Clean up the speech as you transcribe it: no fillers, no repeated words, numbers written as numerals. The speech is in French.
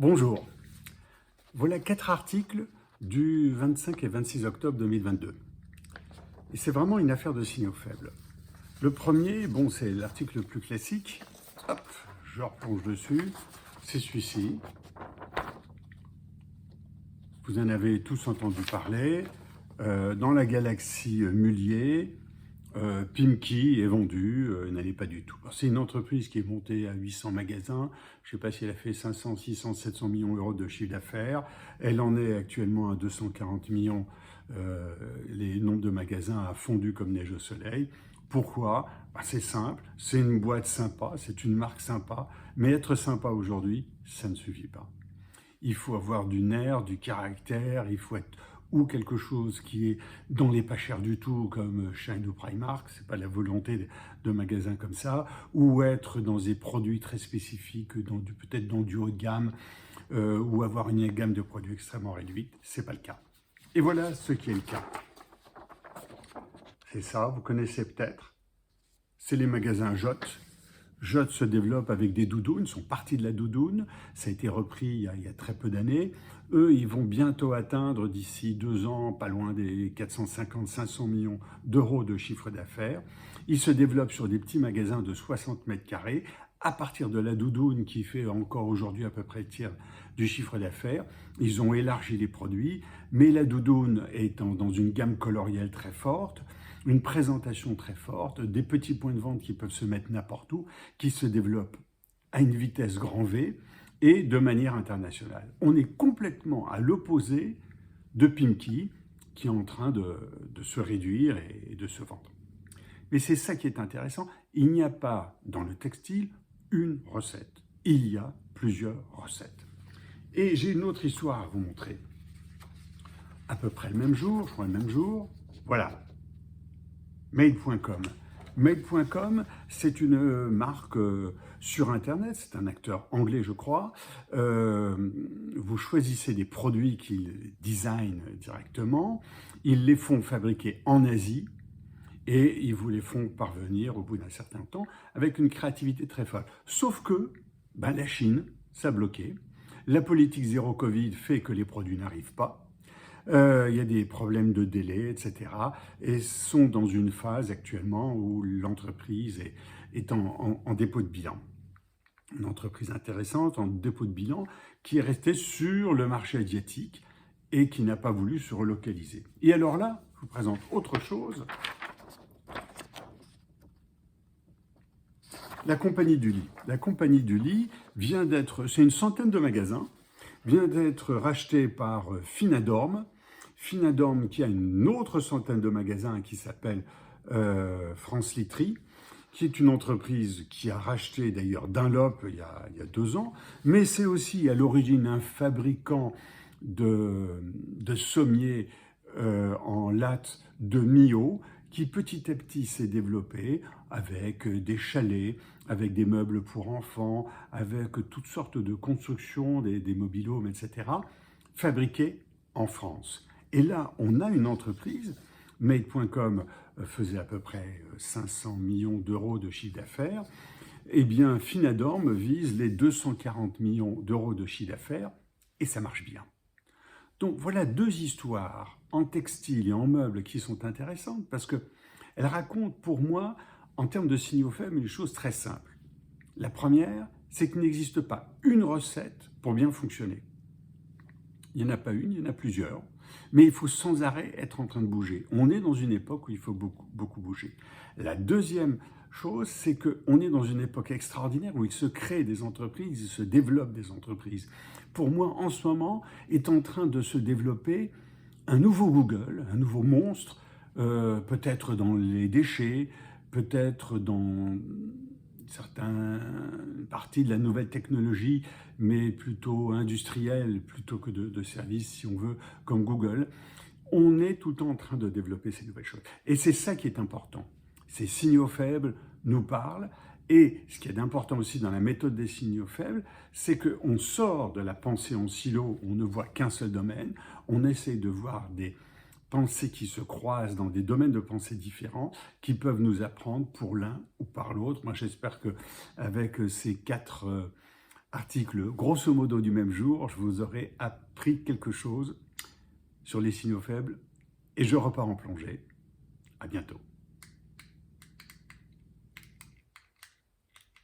Bonjour, voilà 4 articles du 25 et 26 octobre 2022. Et c'est vraiment une affaire de signaux faibles. Le premier, bon, c'est l'article le plus classique. Hop, je replonge dessus. C'est celui-ci. Vous en avez tous entendu parler. Dans la galaxie Mullier, Pimki est vendue, n'allait pas du tout. C'est une entreprise qui est montée à 800 magasins. Je ne sais pas si elle a fait 500, 600, 700 millions d'euros de chiffre d'affaires. Elle en est actuellement à 240 millions. Les nombres de magasins a fondu comme neige au soleil. Pourquoi? C'est simple, c'est une boîte sympa, c'est une marque sympa, mais être sympa aujourd'hui, ça ne suffit pas. Il faut avoir du nerf, du caractère, il faut être ou quelque chose qui est dans les pas chers du tout, comme Shine ou Primark, c'est pas la volonté de magasins comme ça, ou être dans des produits très spécifiques, peut-être dans du haut de gamme, ou avoir une gamme de produits extrêmement réduite, c'est pas le cas. Et voilà ce qui est le cas. C'est ça, vous connaissez peut-être, c'est les magasins Jot. Jot se développe avec des doudounes, sont partis de la doudoune, ça a été repris il y a très peu d'années. Eux, ils vont bientôt atteindre d'ici 2 ans, pas loin des 450-500 millions d'euros de chiffre d'affaires. Ils se développent sur des petits magasins de 60 mètres carrés, à partir de la doudoune qui fait encore aujourd'hui à peu près le tiers du chiffre d'affaires. Ils ont élargi les produits, mais la doudoune étant dans une gamme colorielle très forte, une présentation très forte, des petits points de vente qui peuvent se mettre n'importe où, qui se développent à une vitesse grand V et de manière internationale. On est complètement à l'opposé de Pimki, qui est en train de se réduire et de se vendre. Mais c'est ça qui est intéressant, il n'y a pas dans le textile une recette, il y a plusieurs recettes. Et j'ai une autre histoire à vous montrer. À peu près le même jour, je crois le même jour, voilà. Made.com. Made.com, c'est une marque sur Internet, c'est un acteur anglais, je crois. Vous choisissez des produits qu'ils designent directement, ils les font fabriquer en Asie et ils vous les font parvenir au bout d'un certain temps avec une créativité très folle. Sauf que la Chine, ça a bloqué. La politique zéro Covid fait que les produits n'arrivent pas. Il y a des problèmes de délai, etc. Et sont dans une phase actuellement où l'entreprise est en dépôt de bilan. Une entreprise intéressante en dépôt de bilan qui est restée sur le marché asiatique et qui n'a pas voulu se relocaliser. Et alors là, je vous présente autre chose. La compagnie du lit. La compagnie du lit vient d'être, c'est une centaine de magasins, vient d'être rachetée par Finadorm. Finadorm qui a une autre centaine de magasins qui s'appelle France Literie, qui est une entreprise qui a racheté d'ailleurs Dunlop il y a 2 ans, mais c'est aussi à l'origine un fabricant de sommiers en latte de Mio, qui petit à petit s'est développé avec des chalets, avec des meubles pour enfants, avec toutes sortes de constructions, des mobil-homes, etc., fabriqués en France. Et là, on a une entreprise, Made.com faisait à peu près 500 millions d'euros de chiffre d'affaires, eh bien Finadorm vise les 240 millions d'euros de chiffre d'affaires, et ça marche bien. Donc voilà 2 histoires en textile et en meubles qui sont intéressantes parce qu'elles racontent pour moi, en termes de signaux faibles, une chose très simple. La première, c'est qu'il n'existe pas une recette pour bien fonctionner. Il n'y en a pas une, il y en a plusieurs. Mais il faut sans arrêt être en train de bouger. On est dans une époque où il faut beaucoup bouger. La deuxième chose, c'est qu'on est dans une époque extraordinaire où il se crée des entreprises, il se développe des entreprises. Pour moi, en ce moment, est en train de se développer un nouveau Google, un nouveau monstre, peut-être dans les déchets, peut-être dans certaines parties de la nouvelle technologie, mais plutôt industrielle, plutôt que de services, si on veut, comme Google. On est tout le temps en train de développer ces nouvelles choses. Et c'est ça qui est important. Ces signaux faibles nous parlent. Et ce qui est important aussi dans la méthode des signaux faibles, c'est qu'on sort de la pensée en silo, on ne voit qu'un seul domaine, on essaye de voir des pensées qui se croisent dans des domaines de pensée différents, qui peuvent nous apprendre pour l'un ou par l'autre. Moi, j'espère qu'avec ces 4 article grosso modo du même jour, je vous aurai appris quelque chose sur les signaux faibles et je repars en plongée. À bientôt.